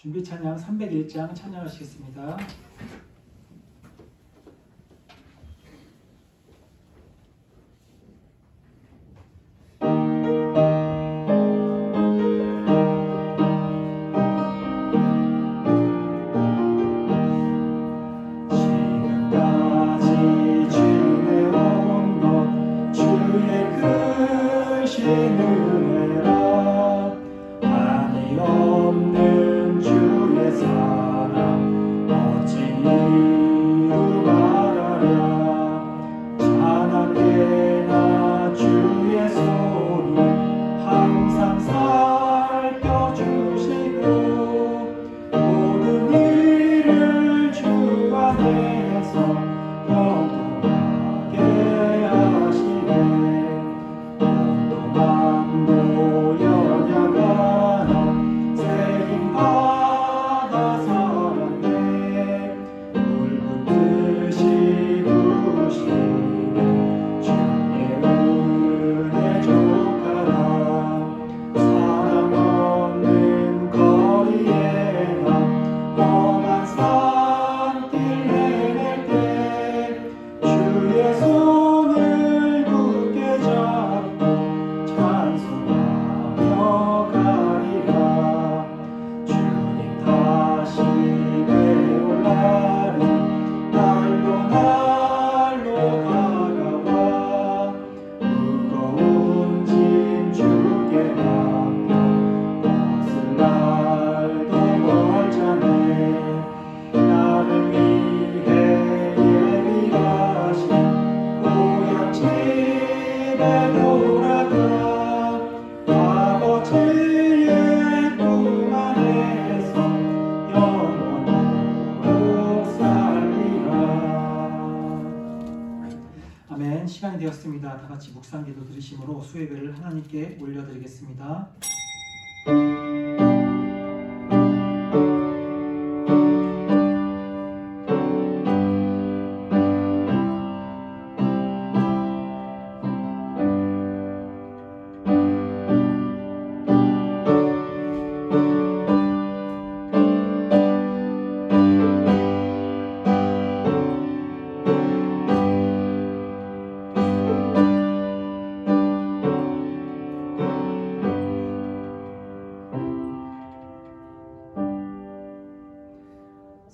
준비 찬양 301장 찬양하시겠습니다. 아멘. 시간이 되었습니다. 다 같이 묵상기도 드리심으로 수예배를 하나님께 올려드리겠습니다.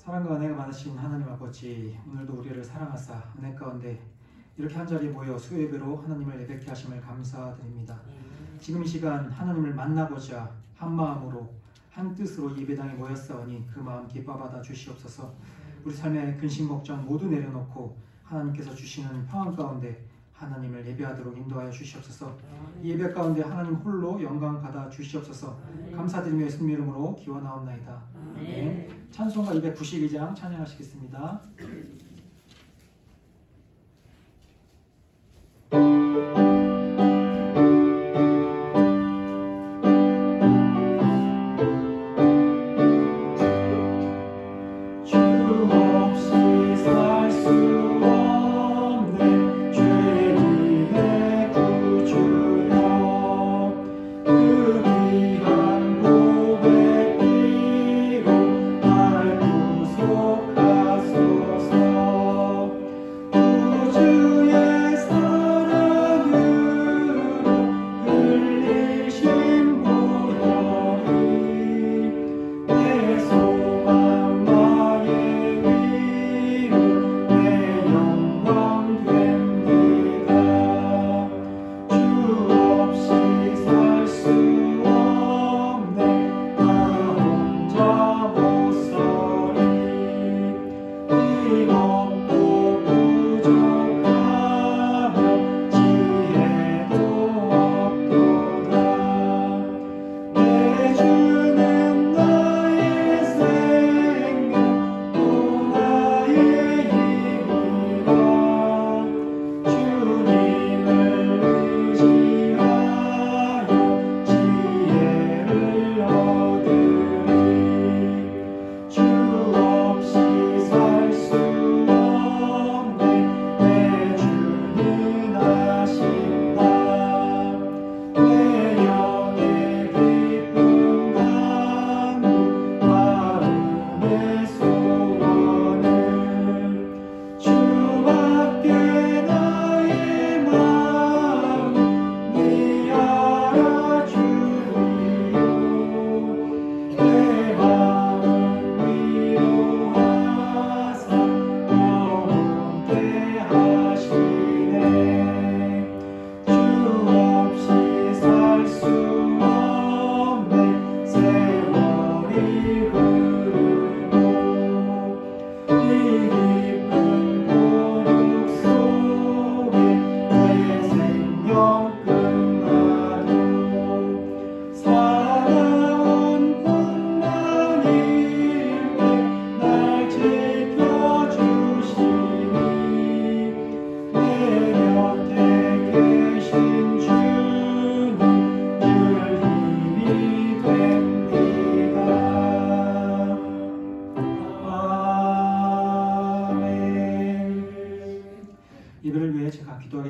사랑과 은혜가 많으신 하나님 아버지, 오늘도 우리를 사랑하사 은혜 가운데 이렇게 한자리에 모여 수예배로 하나님을 예배케 하심을 감사드립니다. 지금 이 시간 하나님을 만나고자 한 마음으로 한 뜻으로 예배당에 모였사오니 그 마음 기뻐받아 주시옵소서. 우리 삶의 근심 걱정 모두 내려놓고 하나님께서 주시는 평안 가운데 하나님을 예배하도록 인도하여 주시옵소서. 이 예배 가운데 하나님 홀로 영광 받아 주시옵소서. 감사드리며 예수님 이름으로 기원하옵나이다. 아멘. 찬송가 292장 찬양하시겠습니다. 날 구속하소서.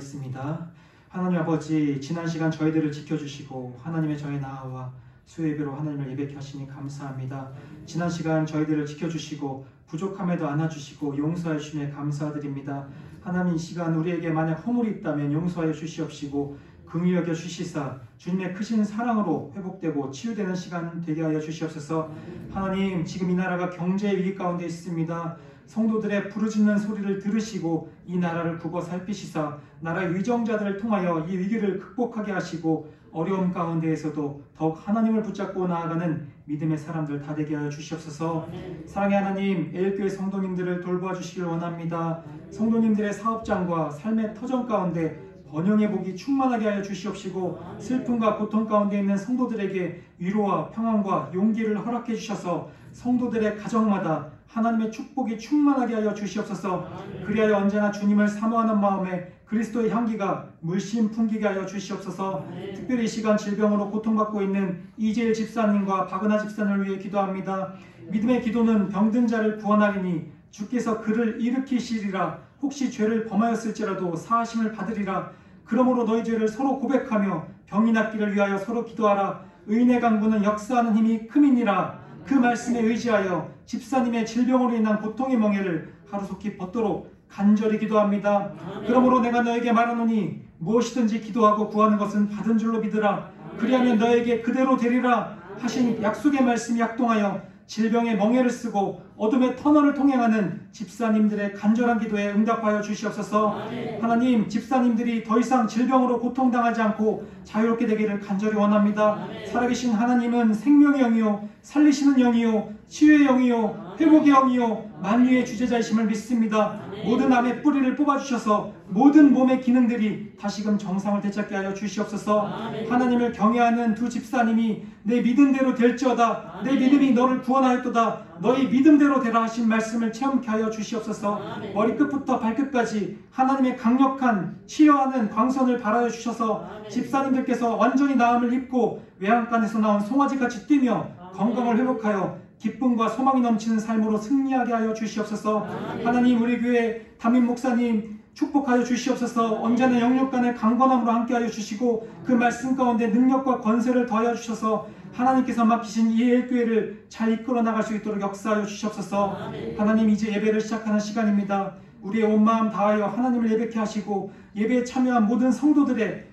기도하겠습니다. 하나님 아버지, 지난 시간 저희들을 지켜주시고 하나님의 정에 나아와 수요 예배로 하나님을 예배케 하시니 감사합니다. 지난 시간 저희들을 지켜주시고 부족함에도 안아주시고 용서해 주시며 감사드립니다. 하나님, 이 시간 우리에게 만약 허물이 있다면 용서하여 주시옵시고 긍휼히 여겨 주시사 주님의 크신 사랑으로 회복되고 치유되는 시간 되게 하여 주시옵소서. 하나님, 지금 이 나라가 경제 위기 가운데 있습니다. 성도들의 부르짖는 소리를 들으시고 이 나라를 굽어 살피시사 나라의 위정자들을 통하여 이 위기를 극복하게 하시고 어려움 가운데에서도 더욱 하나님을 붙잡고 나아가는 믿음의 사람들 다 되게 하여 주시옵소서. 사랑의 하나님, 애일교회 성도님들을 돌보아 주시길 원합니다. 성도님들의 사업장과 삶의 터전 가운데 번영의 복이 충만하게 하여 주시옵시고 슬픔과 고통 가운데 있는 성도들에게 위로와 평안과 용기를 허락해 주셔서 성도들의 가정마다 하나님의 축복이 충만하게 하여 주시옵소서. 그리하여 언제나 주님을 사모하는 마음에 그리스도의 향기가 물씬 풍기게 하여 주시옵소서. 특별히 이 시간 질병으로 고통받고 있는 이재일 집사님과 박은하 집사님을 위해 기도합니다. 믿음의 기도는 병든 자를 구원하리니 주께서 그를 일으키시리라. 혹시 죄를 범하였을지라도 사하심을 받으리라. 그러므로 너희 죄를 서로 고백하며 병이 낫기를 위하여 서로 기도하라. 의인의 강구는 역사하는 힘이 큼이니라. 그 말씀에 의지하여 집사님의 질병으로 인한 고통의 멍에를 하루속히 벗도록 간절히 기도합니다. 그러므로 내가 너에게 말하노니 무엇이든지 기도하고 구하는 것은 받은 줄로 믿으라. 그리하면 너에게 그대로 되리라 하신 약속의 말씀이 약동하여 질병의 멍에를 쓰고 어둠의 터널을 통행하는 집사님들의 간절한 기도에 응답하여 주시옵소서. 하나님, 집사님들이 더 이상 질병으로 고통당하지 않고 자유롭게 되기를 간절히 원합니다. 살아계신 하나님은 생명의 영이요 살리시는 영이요 치유의 영이요 회복의 영이요 만유의 주재자이심을 믿습니다. 모든 암의 뿌리를 뽑아주셔서 모든 몸의 기능들이 다시금 정상을 되찾게 하여 주시옵소서. 하나님을 경외하는 두 집사님이 내 믿음대로 될지어다. 내 믿음이 너를 구원하였도다. 너희 믿음대로 되라 하신 말씀을 체험케 하여 주시옵소서. 머리끝부터 발끝까지 하나님의 강력한 치유하는 광선을 발하여 주셔서 집사님들께서 완전히 나음을 입고 외양간에서 나온 송아지같이 뛰며 건강을 회복하여 기쁨과 소망이 넘치는 삶으로 승리하게 하여 주시옵소서. 하나님, 우리 교회 담임 목사님 축복하여 주시옵소서. 언제나 영육간의 강건함으로 함께하여 주시고 그 말씀 가운데 능력과 권세를 더하여 주셔서 하나님께서 맡기신 이 애일교회를 잘 이끌어 나갈 수 있도록 역사하여 주시옵소서. 하나님, 이제 예배를 시작하는 시간입니다. 우리의 온 마음 다하여 하나님을 예배케 하시고 예배에 참여한 모든 성도들의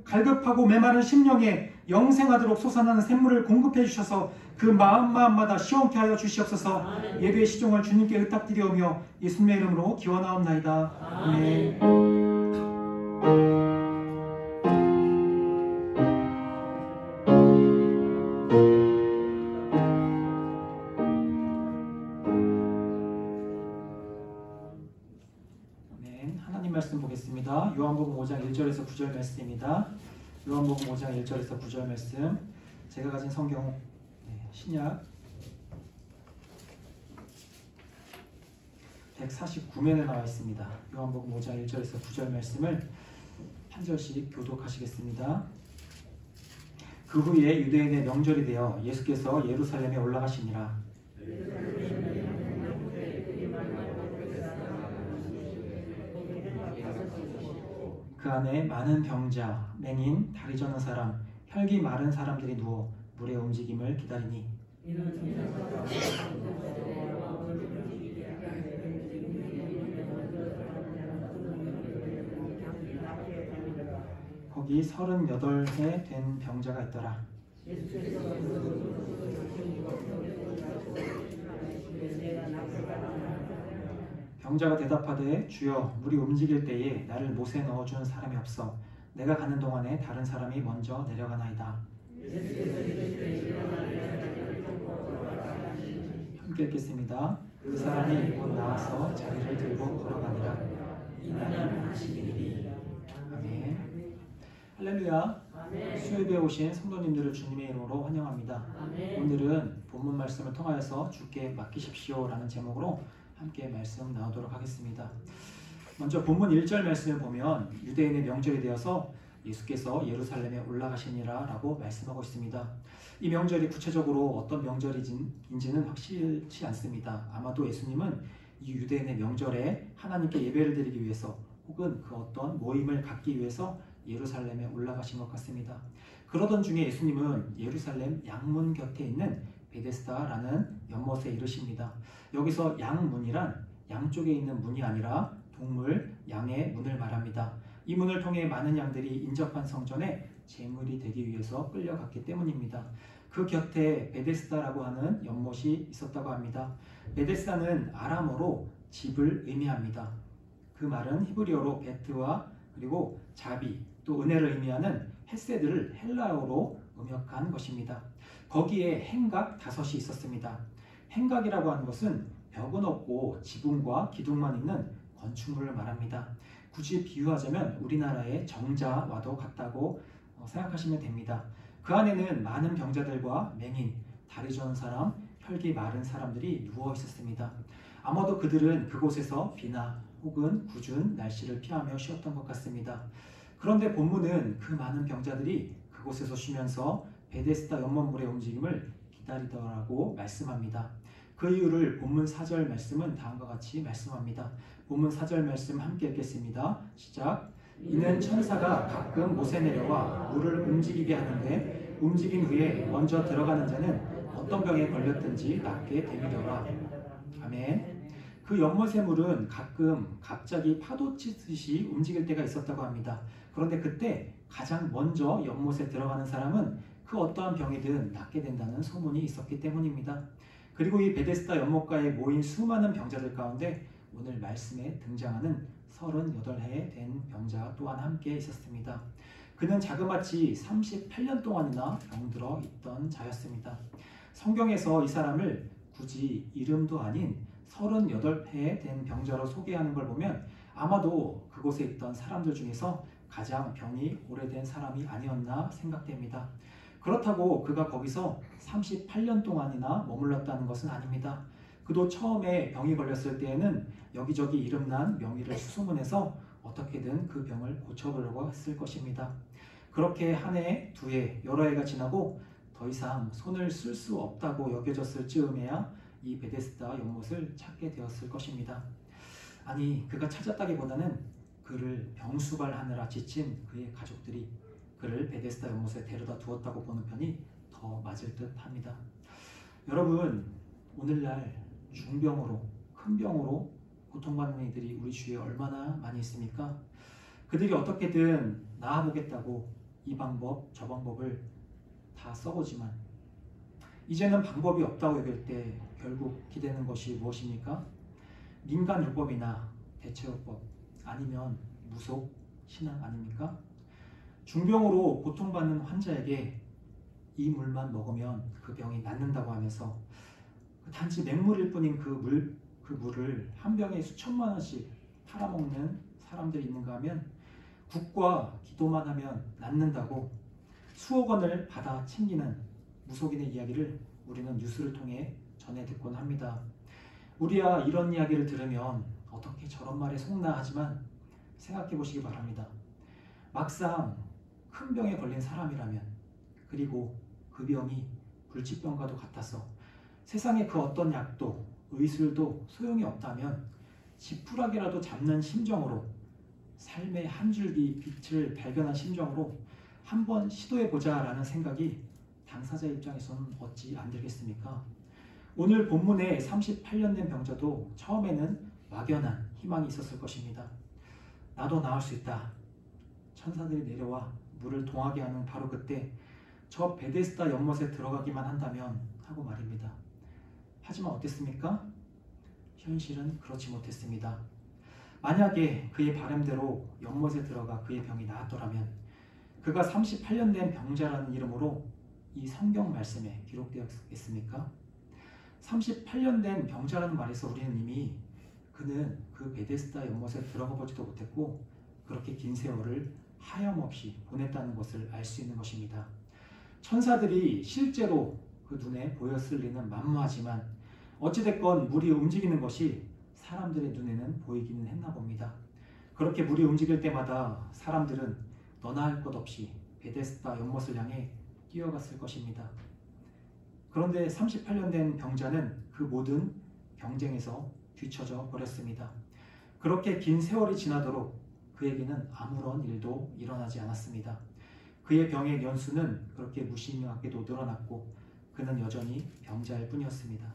갈급하고 메마른 심령에 영생하도록 솟아나는 샘물을 공급해 주셔서 그 마음마다 시원케 하여 주시옵소서. 예배의 시종을 주님께 의탁드리오며 예수님의 이름으로 기원하옵나이다. 아멘. 하나님 말씀 보겠습니다. 요한복음 5장 1절에서 9절 말씀입니다. 요한복음 5장 1절에서 9절 말씀, 제가 가진 성경 신약 149면에 나와 있습니다. 요한복음 5장 1절에서 9절 말씀을 한 절씩 교독하시겠습니다. 그 후에 유대인의 명절이 되어 예수께서 예루살렘에 올라가시니라. 그 안에 많은 병자, 맹인, 다리 저는 사람, 혈기 마른 사람들이 누워 물의 움직임을 기다리니 거기 38해 된 병자가 있더라. 병자가 대답하되 주여, 물이 움직일 때에 나를 못에 넣어주는 사람이 없어 내가 가는 동안에 다른 사람이 먼저 내려가나이다. 함께 읽겠습니다. 그 사람이 곧 나와서 자리를 들고 걸어가니라. 이날은 하시기니. 아멘. 할렐루야. 수요일에 오신 성도님들을 주님의 이름으로 환영합니다. 오늘은 본문 말씀을 통하여서 주께 맡기십시오 라는 제목으로 함께 말씀 나누도록 하겠습니다. 먼저 본문 1절 말씀을 보면 유대인의 명절이 되어서 예수께서 예루살렘에 올라가시니라 라고 말씀하고 있습니다. 이 명절이 구체적으로 어떤 명절인지는 확실치 않습니다. 아마도 예수님은 이 유대인의 명절에 하나님께 예배를 드리기 위해서 혹은 그 어떤 모임을 갖기 위해서 예루살렘에 올라가신 것 같습니다. 그러던 중에 예수님은 예루살렘 양문 곁에 있는 베데스다라는 연못에 이르십니다. 여기서 양문이란 양쪽에 있는 문이 아니라 동물, 양의 문을 말합니다. 이 문을 통해 많은 양들이 인접한 성전에 제물이 되기 위해서 끌려갔기 때문입니다. 그 곁에 베데스다라고 하는 연못이 있었다고 합니다. 베데스다는 아람어로 집을 의미합니다. 그 말은 히브리어로 베트와 그리고 자비 또 은혜를 의미하는 헤세드를 헬라어로 음역한 것입니다. 거기에 행각 5이 있었습니다. 행각이라고 하는 것은 벽은 없고 지붕과 기둥만 있는 건축물을 말합니다. 굳이 비유하자면 우리나라의 정자와도 같다고 생각하시면 됩니다. 그 안에는 많은 병자들과 맹인, 다리 저은 사람, 혈기 마른 사람들이 누워 있었습니다. 아마도 그들은 그곳에서 비나 혹은 궂은 날씨를 피하며 쉬었던 것 같습니다. 그런데 본문은 그 많은 병자들이 그곳에서 쉬면서 베데스다 연못물의 움직임을 기다리더라고 말씀합니다. 그 이유를 본문 4절 말씀은 다음과 같이 말씀합니다. 본문 4절 말씀 함께 읽겠습니다. 시작. 이는 천사가 가끔 못에 내려와 물을 움직이게 하는데 움직인 후에 먼저 들어가는 자는 어떤 병에 걸렸든지 낫게 됨이더라. 아멘. 그 연못의 물은 가끔 갑자기 파도 치듯이 움직일 때가 있었다고 합니다. 그런데 그때 가장 먼저 연못에 들어가는 사람은 그 어떠한 병이든 낫게 된다는 소문이 있었기 때문입니다. 그리고 이 베데스다 연못가에 모인 수많은 병자들 가운데 오늘 말씀에 등장하는 38해 된 병자 또한 함께 있었습니다. 그는 자그마치 38년 동안이나 병들어 있던 자였습니다. 성경에서 이 사람을 굳이 이름도 아닌 38해 된 병자로 소개하는 걸 보면 아마도 그곳에 있던 사람들 중에서 가장 병이 오래된 사람이 아니었나 생각됩니다. 그렇다고 그가 거기서 38년 동안이나 머물렀다는 것은 아닙니다. 그도 처음에 병이 걸렸을 때에는 여기저기 이름난 명의를 수소문해서 어떻게든 그 병을 고쳐보려고 했을 것입니다. 그렇게 한 해, 2해, 여러 해가 지나고 더 이상 손을 쓸 수 없다고 여겨졌을 즈음에야 이 베데스다 연못을 찾게 되었을 것입니다. 아니, 그가 찾았다기보다는 그를 병수발하느라 지친 그의 가족들이 그를 베데스다 연못에 데려다 두었다고 보는 편이 더 맞을 듯 합니다. 여러분, 오늘날 중병으로, 큰 병으로 고통받는 이들이 우리 주위에 얼마나 많이 있습니까? 그들이 어떻게든 나아보겠다고 이 방법, 저 방법을 다 써보지만 이제는 방법이 없다고 여길 때 결국 기대는 것이 무엇입니까? 민간요법이나 대체요법 아니면 무속 신앙 아닙니까? 중병으로 고통받는 환자에게 이 물만 먹으면 그 병이 낫는다고 하면서 단지 맹물일 뿐인 그 물을 한 병에 수천만 원씩 팔아먹는 사람들이 있는가 하면 국과 기도만 하면 낫는다고 수억 원을 받아 챙기는 무속인의 이야기를 우리는 뉴스를 통해 전해 듣곤 합니다. 우리야 이런 이야기를 들으면 어떻게 저런 말에 속나 하지만 생각해 보시기 바랍니다. 막상 큰 병에 걸린 사람이라면 그리고 그 병이 불치병과도 같아서 세상에 그 어떤 약도 의술도 소용이 없다면 지푸라기라도 잡는 심정으로 삶의 한 줄기 빛을 발견한 심정으로 한번 시도해보자 라는 생각이 당사자 입장에서는 어찌 안 들겠습니까? 오늘 본문의 38년 된 병자도 처음에는 막연한 희망이 있었을 것입니다. 나도 나을 수 있다. 천사들이 내려와 물을 동하게 하는 바로 그때 저 베데스다 연못에 들어가기만 한다면 하고 말입니다. 하지만 어땠습니까? 현실은 그렇지 못했습니다. 만약에 그의 바람대로 연못에 들어가 그의 병이 나았더라면 그가 38년 된 병자라는 이름으로 이 성경 말씀에 기록되었겠습니까? 38년 된 병자라는 말에서 우리는 이미 그는 그 베데스다 연못에 들어가 보지도 못했고 그렇게 긴 세월을 하염없이 보냈다는 것을 알 수 있는 것입니다. 천사들이 실제로 그 눈에 보였을 리는 만무하지만 어찌됐건 물이 움직이는 것이 사람들의 눈에는 보이기는 했나 봅니다. 그렇게 물이 움직일 때마다 사람들은 너나 할 것 없이 베데스다 연못을 향해 뛰어갔을 것입니다. 그런데 38년 된 병자는 그 모든 경쟁에서 뒤처져 버렸습니다. 그렇게 긴 세월이 지나도록 그에게는 아무런 일도 일어나지 않았습니다. 그의 병의 연수는 그렇게 무심하게도 늘어났고 그는 여전히 병자일 뿐이었습니다.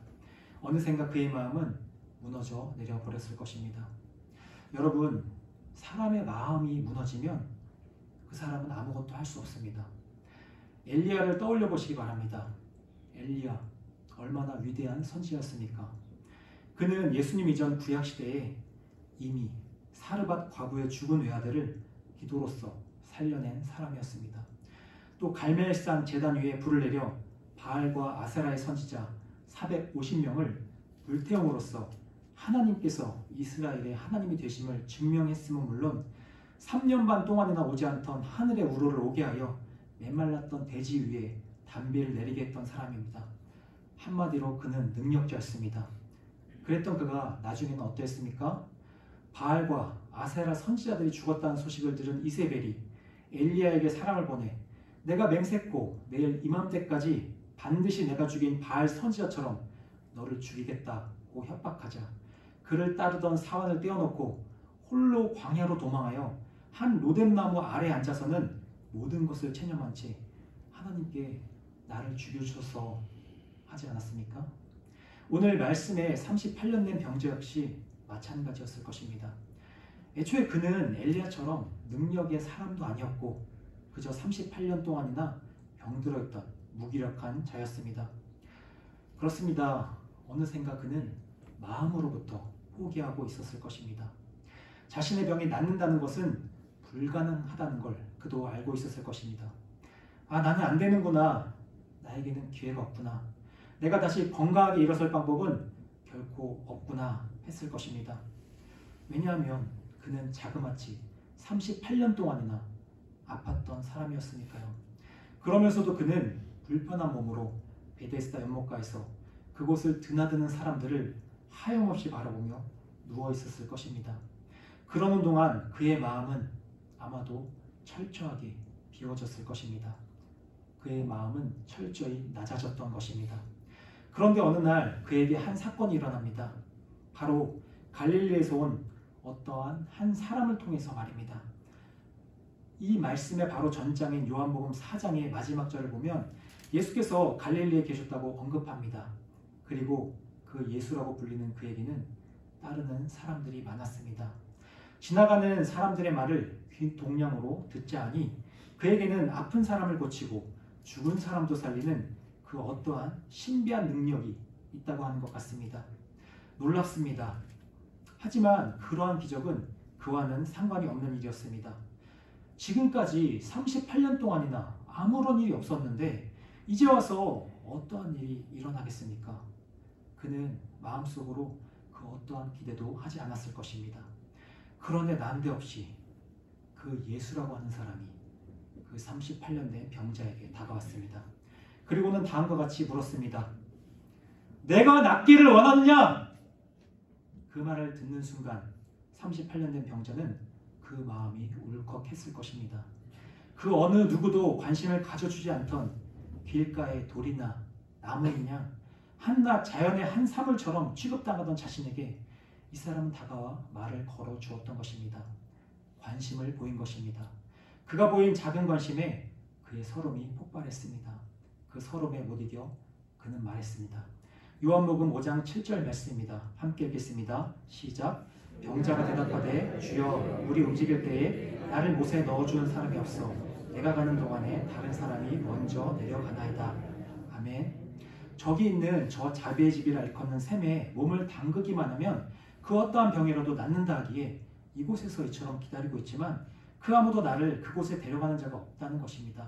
어느샌가 그의 마음은 무너져 내려버렸을 것입니다. 여러분, 사람의 마음이 무너지면 그 사람은 아무것도 할 수 없습니다. 엘리야를 떠올려 보시기 바랍니다. 엘리야, 얼마나 위대한 선지자였습니까? 그는 예수님 이전 구약시대에 이미 사르밧 과부의 죽은 외아들을 기도로써 살려낸 사람이었습니다. 또 갈멜산 제단 위에 불을 내려 바알과 아세라의 선지자 450명을 불태움으로써 하나님께서 이스라엘의 하나님이 되심을 증명했음은 물론 3년 반 동안이나 오지 않던 하늘의 우로를 오게 하여 메말랐던 대지 위에 담비를 내리게 했던 사람입니다. 한마디로 그는 능력자였습니다. 그랬던 그가 나중에는 어땠습니까? 바알과 아세라 선지자들이 죽었다는 소식을 들은 이세벨이 엘리야에게 사람을 보내 내가 맹세코 내일 이맘때까지 반드시 내가 죽인 바알 선지자처럼 너를 죽이겠다고 협박하자 그를 따르던 사환을 떼어놓고 홀로 광야로 도망하여 한 로뎀나무 아래에 앉아서는 모든 것을 체념한 채 하나님께 나를 죽여주소서 하지 않았습니까? 오늘 말씀에 38년 된 병자 역시 마찬가지였을 것입니다. 애초에 그는 엘리야처럼 능력의 사람도 아니었고 그저 38년 동안이나 병들어 있던 무기력한 자였습니다. 그렇습니다. 어느샌가 그는 마음으로부터 포기하고 있었을 것입니다. 자신의 병이 낫는다는 것은 불가능하다는 걸 그도 알고 있었을 것입니다. 아, 나는 안 되는구나. 나에게는 기회가 없구나. 내가 다시 건강하게 일어설 방법은 결코 없구나 했을 것입니다. 왜냐하면 그는 자그마치 38년 동안이나 아팠던 사람이었으니까요. 그러면서도 그는 불편한 몸으로 베데스다 연못가에서 그곳을 드나드는 사람들을 하염없이 바라보며 누워 있었을 것입니다. 그러는 동안 그의 마음은 아마도 철저하게 비워졌을 것입니다. 그의 마음은 철저히 낮아졌던 것입니다. 그런데 어느 날 그에게 한 사건이 일어납니다. 바로 갈릴리에서 온 어떠한 한 사람을 통해서 말입니다. 이 말씀의 바로 전장인 요한복음 4장의 마지막 절을 보면 예수께서 갈릴리에 계셨다고 언급합니다. 그리고 그 예수라고 불리는 그에게는 따르는 사람들이 많았습니다. 지나가는 사람들의 말을 귀 동량으로 듣자하니 그에게는 아픈 사람을 고치고 죽은 사람도 살리는 그 어떠한 신비한 능력이 있다고 하는 것 같습니다. 놀랍습니다. 하지만 그러한 기적은 그와는 상관이 없는 일이었습니다. 지금까지 38년 동안이나 아무런 일이 없었는데 이제 와서 어떠한 일이 일어나겠습니까? 그는 마음속으로 그 어떠한 기대도 하지 않았을 것입니다. 그런데 난데없이 그 예수라고 하는 사람이 그 38년 된 병자에게 다가왔습니다. 그리고는 다음과 같이 물었습니다. 내가 낫기를 원하느냐? 그 말을 듣는 순간 38년 된 병자는 그 마음이 울컥했을 것입니다. 그 어느 누구도 관심을 가져주지 않던 길가의 돌이나 나무인 양 한낱 자연의 한 사물처럼 취급당하던 자신에게 이 사람은 다가와 말을 걸어 주었던 것입니다. 관심을 보인 것입니다. 그가 보인 작은 관심에 그의 서름이 폭발했습니다. 그 서름에 못 이겨 그는 말했습니다. 요한복음 5장 7절 말씀입니다. 함께 읽겠습니다. 시작. 병자가 대답하되 주여 우리 움직일 때에 나를 못에 넣어주는 사람이 없어 내가 가는 동안에 다른 사람이 먼저 내려가나이다. 아멘. 저기 있는 저 자비의 집이라 일컫는 샘에 몸을 담그기만 하면 그 어떠한 병이라도 낫는다 하기에 이곳에서 이처럼 기다리고 있지만 그 아무도 나를 그곳에 데려가는 자가 없다는 것입니다.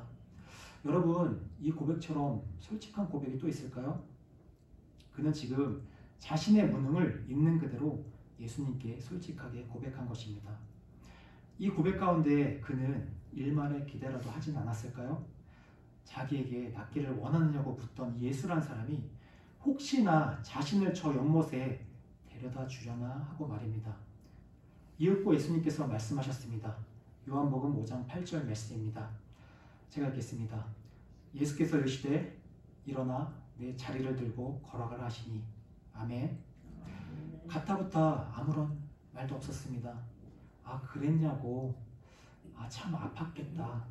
여러분, 이 고백처럼 솔직한 고백이 또 있을까요? 그는 지금 자신의 무능을 있는 그대로 예수님께 솔직하게 고백한 것입니다. 이 고백 가운데 그는 일말의 기대라도 하진 않았을까요? 자기에게 낫기를 원하느냐고 묻던 예수란 사람이 혹시나 자신을 저 연못에 데려다 주려나 하고 말입니다. 이윽고 예수님께서 말씀하셨습니다. 요한복음 5장 8절 말씀입니다. 제가 읽겠습니다. 예수께서 이르시되 일어나 내 자리를 들고 걸어가라 하시니 아멘. 가타부타 아무런 말도 없었습니다. 아 그랬냐고, 아 참 아팠겠다,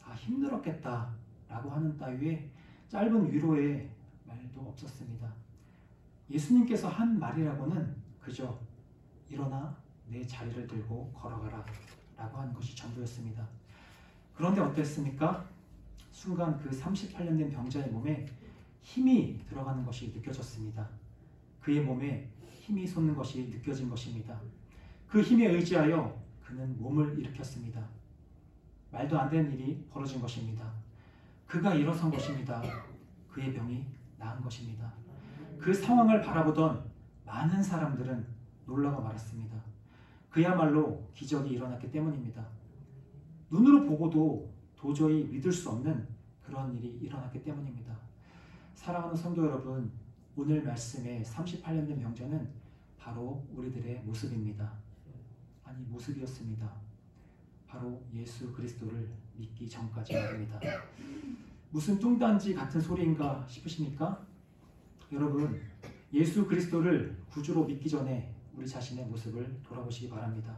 아 힘들었겠다 라고 하는 따위의 짧은 위로의 말도 없었습니다. 예수님께서 한 말이라고는 그저 일어나 내 자리를 들고 걸어가라 라고 하는 것이 전부였습니다. 그런데 어땠습니까? 순간 그 38년 된 병자의 몸에 힘이 들어가는 것이 느껴졌습니다. 그의 몸에 힘이 솟는 것이 느껴진 것입니다. 그 힘에 의지하여 그는 몸을 일으켰습니다. 말도 안 되는 일이 벌어진 것입니다. 그가 일어선 것입니다. 그의 병이 나은 것입니다. 그 상황을 바라보던 많은 사람들은 놀라고 말았습니다. 그야말로 기적이 일어났기 때문입니다. 눈으로 보고도 도저히 믿을 수 없는 그런 일이 일어났기 때문입니다. 사랑하는 성도 여러분, 오늘 말씀의 38년 된 병자는 바로 우리들의 모습입니다. 아니 모습이었습니다. 바로 예수 그리스도를 믿기 전까지 말입니다. 무슨 뚱딴지 같은 소리인가 싶으십니까? 여러분, 예수 그리스도를 구주로 믿기 전에 우리 자신의 모습을 돌아보시기 바랍니다.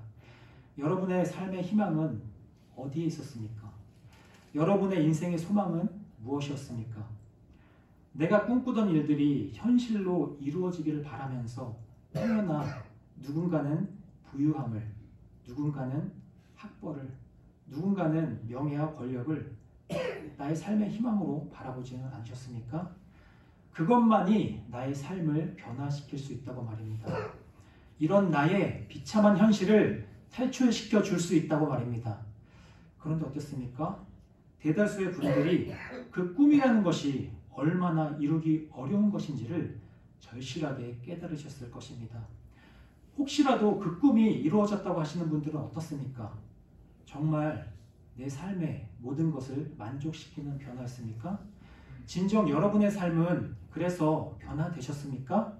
여러분의 삶의 희망은 어디에 있었습니까? 여러분의 인생의 소망은 무엇이었습니까? 내가 꿈꾸던 일들이 현실로 이루어지기를 바라면서 행여나 누군가는 부유함을, 누군가는 학벌을, 누군가는 명예와 권력을 나의 삶의 희망으로 바라보지는 않으셨습니까? 그것만이 나의 삶을 변화시킬 수 있다고 말입니다. 이런 나의 비참한 현실을 탈출시켜 줄 수 있다고 말입니다. 그런데 어떻습니까? 대다수의 분들이 그 꿈이라는 것이 얼마나 이루기 어려운 것인지를 절실하게 깨달으셨을 것입니다. 혹시라도 그 꿈이 이루어졌다고 하시는 분들은 어떻습니까? 정말 내 삶의 모든 것을 만족시키는 변화였습니까? 진정 여러분의 삶은 그래서 변화되셨습니까?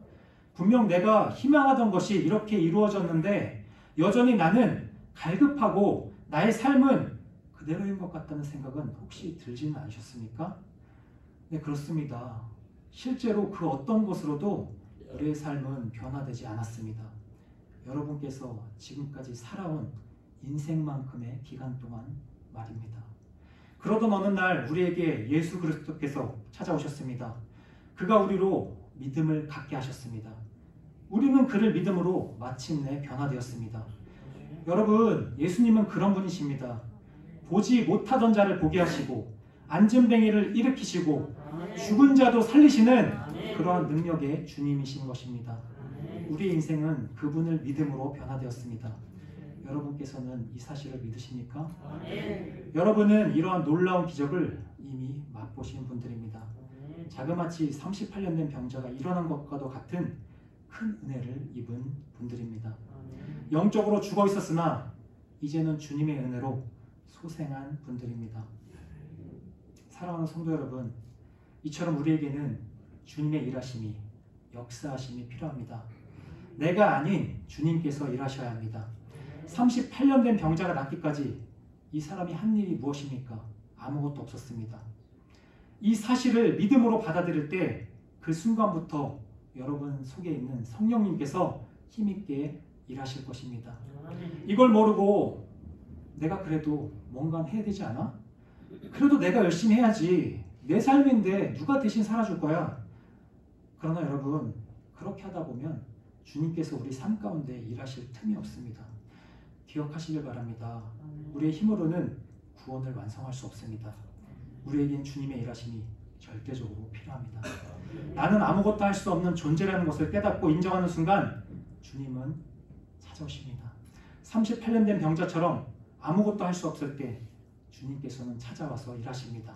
분명 내가 희망하던 것이 이렇게 이루어졌는데 여전히 나는 갈급하고 나의 삶은 그대로인 것 같다는 생각은 혹시 들지는 않으셨습니까? 네, 그렇습니다. 실제로 그 어떤 것으로도 우리의 삶은 변화되지 않았습니다. 여러분께서 지금까지 살아온 인생만큼의 기간 동안 말입니다. 그러던 어느 날 우리에게 예수 그리스도께서 찾아오셨습니다. 그가 우리로 믿음을 갖게 하셨습니다. 우리는 그를 믿음으로 마침내 변화되었습니다. 여러분, 예수님은 그런 분이십니다. 보지 못하던 자를 보게 하시고 안진뱅이를 일으키시고 죽은 자도 살리시는 그러한 능력의 주님이신 것입니다. 우리의 인생은 그분을 믿음으로 변화되었습니다. 여러분께서는 이 사실을 믿으십니까? 여러분은 이러한 놀라운 기적을 이미 맛보신 분들입니다. 자그마치 38년 된 병자가 일어난 것과도 같은 큰 은혜를 입은 분들입니다. 영적으로 죽어 있었으나 이제는 주님의 은혜로 소생한 분들입니다. 사랑하는 성도 여러분, 이처럼 우리에게는 주님의 일하심이, 역사하심이 필요합니다. 내가 아닌 주님께서 일하셔야 합니다. 38년 된 병자가 낫기까지 이 사람이 한 일이 무엇입니까? 아무것도 없었습니다. 이 사실을 믿음으로 받아들일 때 그 순간부터 여러분 속에 있는 성령님께서 힘있게 일하실 것입니다. 이걸 모르고 내가 그래도 뭔가 해야 되지 않아? 그래도 내가 열심히 해야지. 내 삶인데 누가 대신 살아줄 거야? 그러나 여러분, 그렇게 하다 보면 주님께서 우리 삶 가운데 일하실 틈이 없습니다. 기억하시길 바랍니다. 우리의 힘으로는 구원을 완성할 수 없습니다. 우리에겐 주님의 일하심이 절대적으로 필요합니다. 나는 아무것도 할 수 없는 존재라는 것을 깨닫고 인정하는 순간 주님은 찾아오십니다. 38년 된 병자처럼 아무것도 할 수 없을 때 주님께서는 찾아와서 일하십니다.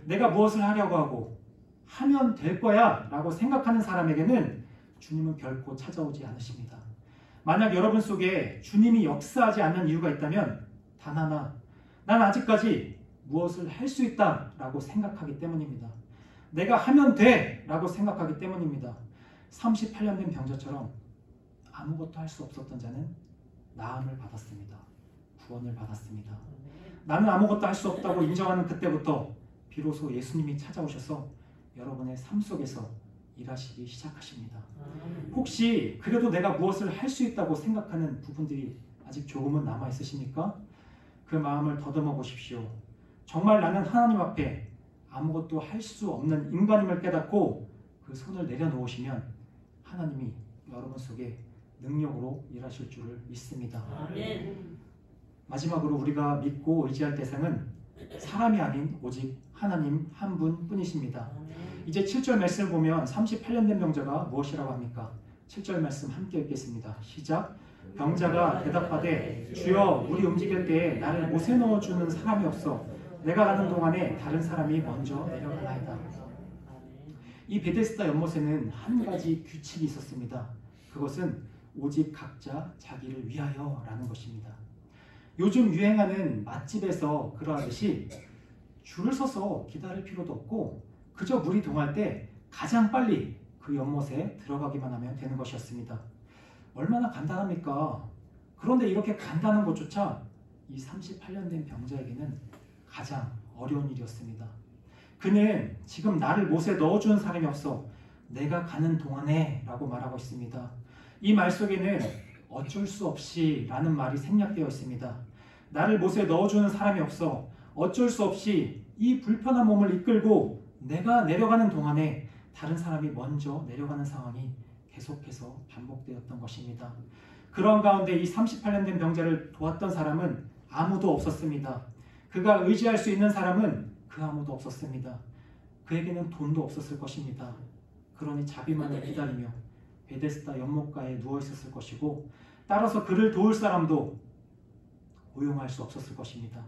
내가 무엇을 하려고 하고 하면 될 거야 라고 생각하는 사람에게는 주님은 결코 찾아오지 않으십니다. 만약 여러분 속에 주님이 역사하지 않는 이유가 있다면 단 하나, 난 아직까지 무엇을 할 수 있다 라고 생각하기 때문입니다. 내가 하면 돼 라고 생각하기 때문입니다. 38년 된 병자처럼 아무것도 할 수 없었던 자는 나음을 받았습니다. 구원을 받았습니다. 나는 아무것도 할 수 없다고 인정하는 그때부터 비로소 예수님이 찾아오셔서 여러분의 삶 속에서 일하시기 시작하십니다. 혹시 그래도 내가 무엇을 할 수 있다고 생각하는 부분들이 아직 조금은 남아 있으십니까? 그 마음을 더듬어 보십시오. 정말 나는 하나님 앞에 아무것도 할 수 없는 인간임을 깨닫고 그 손을 내려놓으시면 하나님이 여러분 속에 능력으로 일하실 줄을 믿습니다. 아멘. 마지막으로 우리가 믿고 의지할 대상은 사람이 아닌 오직 하나님 한 분뿐이십니다. 이제 7절 말씀을 보면 38년 된 병자가 무엇이라고 합니까? 7절 말씀 함께 읽겠습니다. 시작. 병자가 대답하되 주여 우리 움직일 때에 나를 못에 넣어주는 사람이 없어 내가 가는 동안에 다른 사람이 먼저 내려가나이다. 이 베데스다 연못에는 한 가지 규칙이 있었습니다. 그것은 오직 각자 자기를 위하여라는 것입니다. 요즘 유행하는 맛집에서 그러하듯이 줄을 서서 기다릴 필요도 없고 그저 물이 동할 때 가장 빨리 그 연못에 들어가기만 하면 되는 것이었습니다. 얼마나 간단합니까? 그런데 이렇게 간단한 것조차 이 38년 된 병자에게는 가장 어려운 일이었습니다. 그는 지금 나를 못에 넣어주는 사람이 없어 내가 가는 동안에 라고 말하고 있습니다. 이 말 속에는 어쩔 수 없이 라는 말이 생략되어 있습니다. 나를 못에 넣어주는 사람이 없어 어쩔 수 없이 이 불편한 몸을 이끌고 내가 내려가는 동안에 다른 사람이 먼저 내려가는 상황이 계속해서 반복되었던 것입니다. 그런 가운데 이 38년 된 병자를 도왔던 사람은 아무도 없었습니다. 그가 의지할 수 있는 사람은 그 아무도 없었습니다. 그에게는 돈도 없었을 것입니다. 그러니 자비만을 기다리며 베데스다 연못가에 누워 있었을 것이고 따라서 그를 도울 사람도 고용할 수 없었을 것입니다.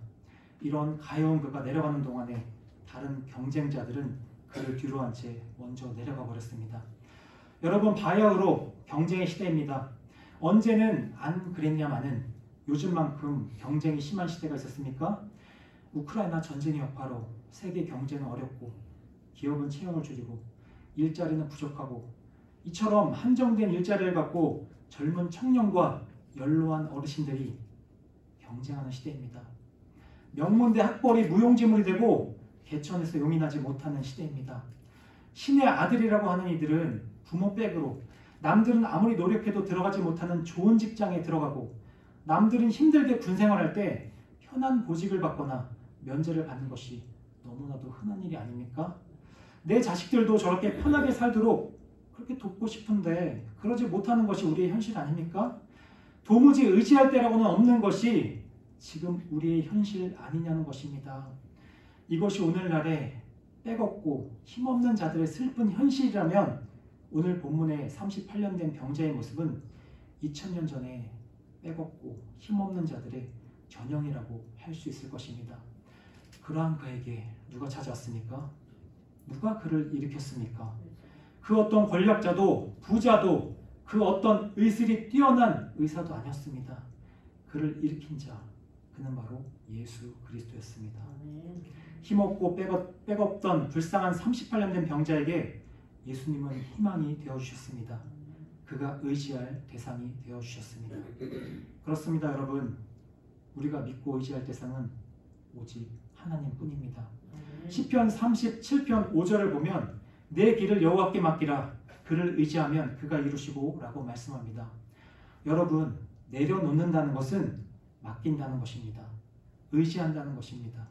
이런 가여운 그가 내려가는 동안에 다른 경쟁자들은 그를 뒤로 한 채 먼저 내려가 버렸습니다. 여러분 바야흐로 경쟁의 시대입니다. 언제는 안 그랬냐마는 요즘만큼 경쟁이 심한 시대가 있었습니까? 우크라이나 전쟁의 여파로 세계 경제는 어렵고 기업은 채용을 줄이고 일자리는 부족하고 이처럼 한정된 일자리를 갖고 젊은 청년과 연로한 어르신들이 경쟁하는 시대입니다. 명문대 학벌이 무용지물이 되고 개천에서 용인하지 못하는 시대입니다. 신의 아들이라고 하는 이들은 부모 백으로 남들은 아무리 노력해도 들어가지 못하는 좋은 직장에 들어가고 남들은 힘들게 군생활할 때 편한 보직을 받거나 면제를 받는 것이 너무나도 흔한 일이 아닙니까? 내 자식들도 저렇게 편하게 살도록 그렇게 돕고 싶은데 그러지 못하는 것이 우리의 현실 아닙니까? 도무지 의지할 때라고는 없는 것이 지금 우리의 현실 아니냐는 것입니다. 이것이 오늘날의 빼겁고 힘없는 자들의 슬픈 현실이라면 오늘 본문의 38년 된 병자의 모습은 2000년 전에 빼겁고 힘없는 자들의 전형이라고 할 수 있을 것입니다. 그러한 그에게 누가 찾아왔습니까? 누가 그를 일으켰습니까? 그 어떤 권력자도 부자도 그 어떤 의술이 뛰어난 의사도 아니었습니다. 그를 일으킨 자, 그는 바로 예수 그리스도였습니다. 힘없고 빼겁던 불쌍한 38년 된 병자에게 예수님은 희망이 되어주셨습니다. 그가 의지할 대상이 되어주셨습니다. 그렇습니다, 여러분. 우리가 믿고 의지할 대상은 오직 하나님뿐입니다. 시편 37편 5절을 보면 내 길을 여호와께 맡기라. 그를 의지하면 그가 이루시고 라고 말씀합니다. 여러분, 내려놓는다는 것은 맡긴다는 것입니다. 의지한다는 것입니다.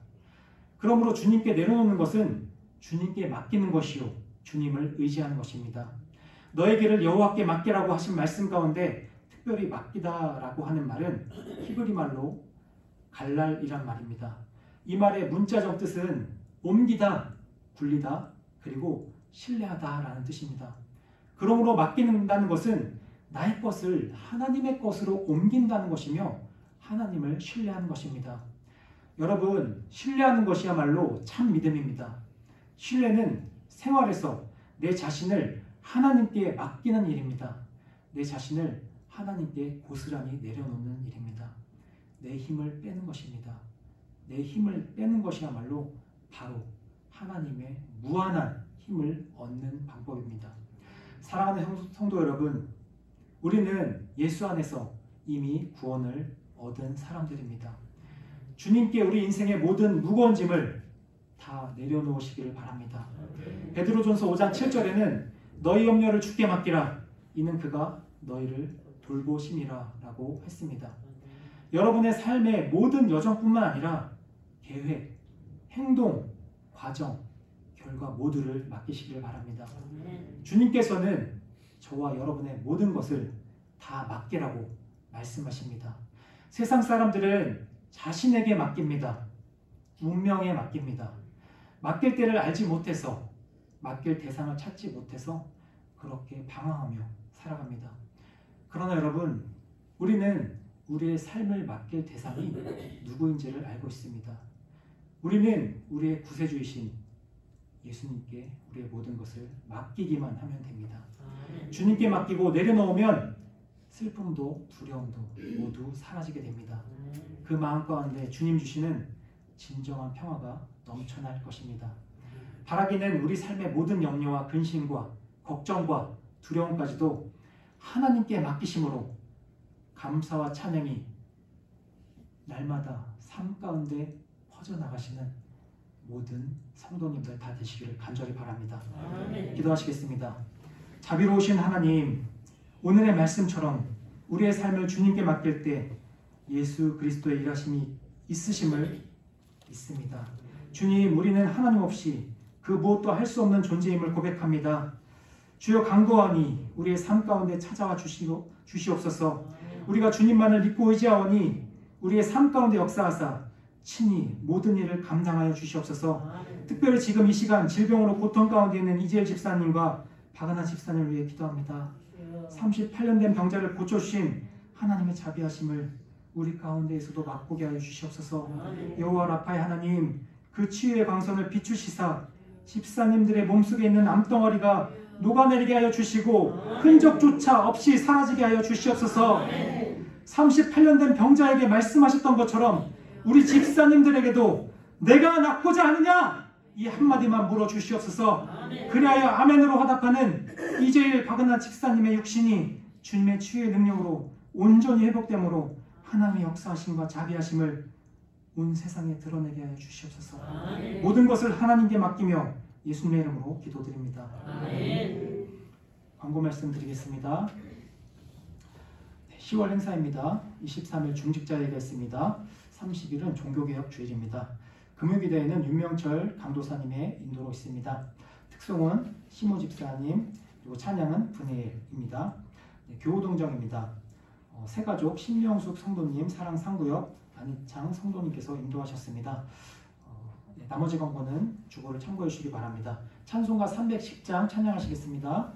그러므로 주님께 내려놓는 것은 주님께 맡기는 것이요 주님을 의지하는 것입니다. 너의 길을 여호와께 맡기라고 하신 말씀 가운데 특별히 맡기다라고 하는 말은 히브리 말로 갈랄이란 말입니다. 이 말의 문자적 뜻은 옮기다, 굴리다, 그리고 신뢰하다라는 뜻입니다. 그러므로 맡긴다는 것은 나의 것을 하나님의 것으로 옮긴다는 것이며 하나님을 신뢰하는 것입니다. 여러분, 신뢰하는 것이야말로 참 믿음입니다. 신뢰는 생활에서 내 자신을 하나님께 맡기는 일입니다. 내 자신을 하나님께 고스란히 내려놓는 일입니다. 내 힘을 빼는 것입니다. 내 힘을 빼는 것이야말로 바로 하나님의 무한한 힘을 얻는 방법입니다. 사랑하는 성도 여러분, 우리는 예수 안에서 이미 구원을 얻은 사람들입니다. 주님께 우리 인생의 모든 무거운 짐을 다 내려놓으시기를 바랍니다. 베드로전서 5장 7절에는 너희 염려를 주께 맡기라. 이는 그가 너희를 돌보심이라 라고 했습니다. 여러분의 삶의 모든 여정뿐만 아니라 계획, 행동, 과정, 결과 모두를 맡기시기를 바랍니다. 주님께서는 저와 여러분의 모든 것을 다 맡기라고 말씀하십니다. 세상 사람들은 자신에게 맡깁니다. 운명에 맡깁니다. 맡길 때를 알지 못해서, 맡길 대상을 찾지 못해서 그렇게 방황하며 살아갑니다. 그러나 여러분, 우리는 우리의 삶을 맡길 대상이 누구인지를 알고 있습니다. 우리는 우리의 구세주이신 예수님께 우리의 모든 것을 맡기기만 하면 됩니다. 주님께 맡기고 내려놓으면 슬픔도 두려움도 모두 사라지게 됩니다. 그 마음 가운데 주님 주시는 진정한 평화가 넘쳐날 것입니다. 바라기는 우리 삶의 모든 염려와 근심과 걱정과 두려움까지도 하나님께 맡기심으로 감사와 찬양이 날마다 삶 가운데 퍼져나가시는 모든 성도님들 다 되시기를 간절히 바랍니다. 기도하시겠습니다. 자비로우신 하나님, 오늘의 말씀처럼 우리의 삶을 주님께 맡길 때 예수 그리스도의 일하심이 있으심을 믿습니다. 주님, 우리는 하나님 없이 그 무엇도 할 수 없는 존재임을 고백합니다. 주여, 간구하니 우리의 삶 가운데 찾아와 주시옵소서. 우리가 주님만을 믿고 의지하오니 우리의 삶 가운데 역사하사 친히 모든 일을 감당하여 주시옵소서. 특별히 지금 이 시간 질병으로 고통 가운데 있는 이재일 집사님과 박은하 집사님을 위해 기도합니다. 38년 된 병자를 고쳐주신 하나님의 자비하심을 우리 가운데에서도 맛보게 하여 주시옵소서. 여호와 라파의 하나님, 그 치유의 광선을 비추시사 집사님들의 몸속에 있는 암덩어리가 녹아내리게 하여 주시고 흔적조차 없이 사라지게 하여 주시옵소서. 38년 된 병자에게 말씀하셨던 것처럼 우리 집사님들에게도 내가 낫고자 하느냐? 이 한마디만 물어주시옵소서. 그리하여 아멘으로 화답하는 이재일 박은하 집사님의 육신이 주님의 치유의 능력으로 온전히 회복되므로 하나님의 역사하심과 자비하심을 온 세상에 드러내게 하여 주시옵소서. 모든 것을 하나님께 맡기며 예수님의 이름으로 기도드립니다. 광고 말씀드리겠습니다. 10월 행사입니다. 23일 중직자회가 있습니다. 30일은 종교개혁 주일입니다. 금요기도에는 윤명철 강도사님의 인도로 있습니다. 특송은 시모 집사님, 그리고 찬양은 분해입니다. 교우동정입니다. 새가족 신명숙 성도님, 사랑 상구역 안희창 성도님께서 인도하셨습니다. 나머지 광고는 주보를 참고해 주시기 바랍니다. 찬송가 310장 찬양하시겠습니다.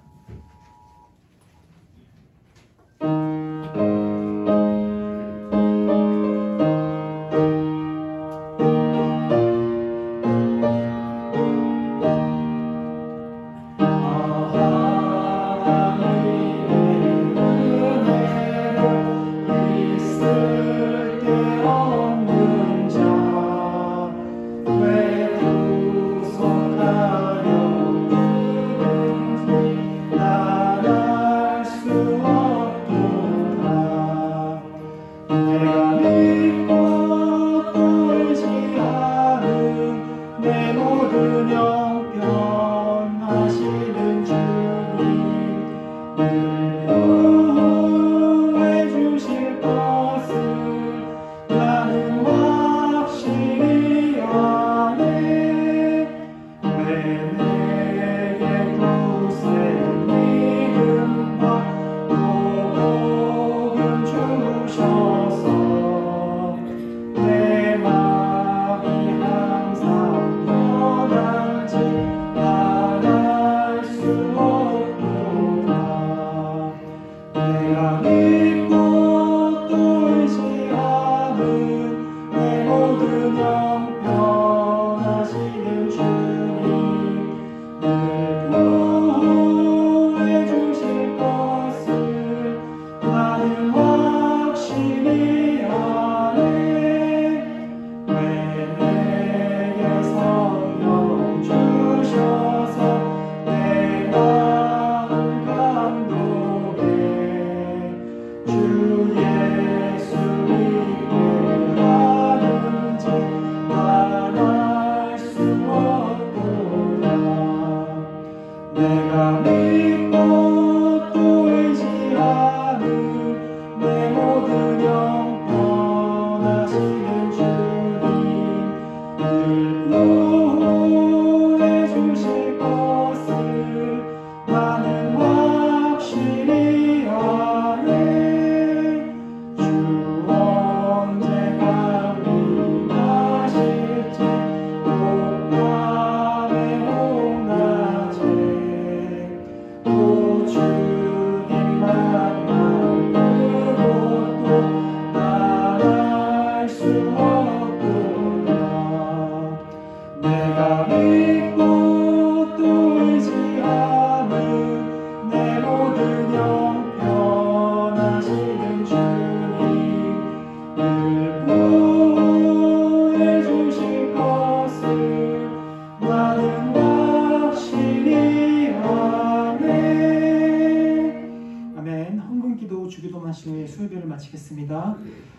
기도하신 후에 수요일을 마치겠습니다.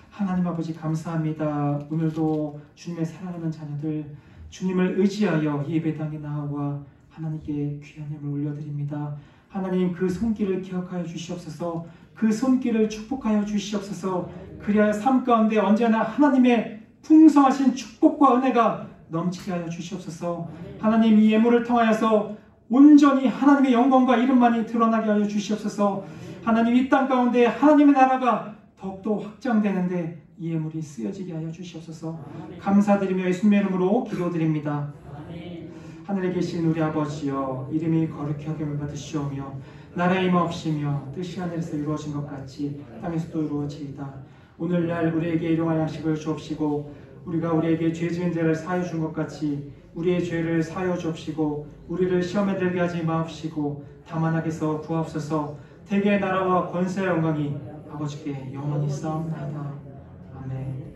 하나님 아버지 감사합니다. 오늘도 주님의 사랑하는 자녀들 주님을 의지하여 예배당에 나와 하나님께 귀한 예물 올려드립니다. 하나님 그 손길을 기억하여 주시옵소서. 그 손길을 축복하여 주시옵소서. 그리하여 삶 가운데 언제나 하나님의 풍성하신 축복과 은혜가 넘치게 하여 주시옵소서. 하나님 이 예물을 통하여서 온전히 하나님의 영광과 이름만이 드러나게 하여 주시옵소서. 하나님 이 땅 가운데 하나님의 나라가 더욱더 확장되는데 이 예물이 쓰여지게 하여 주시옵소서. 감사드리며 예수님의 이름으로 기도드립니다. 하늘에 계신 우리 아버지여, 이름이 거룩히 여김을 받으시오며 나라의 임하옵시며 뜻이 하늘에서 이루어진 것 같이 땅에서도 이루어지이다. 오늘날 우리에게 일용할 양식을 주옵시고 우리가 우리에게 죄 지은 자를 사하여 준 것 같이 우리의 죄를 사하여 주옵시고 우리를 시험에 들게 하지 마옵시고 다만 악에서 구하옵소서. 대개의 나라와 권세와 영광이 아버지께 영원히 싸움나이다. 아멘.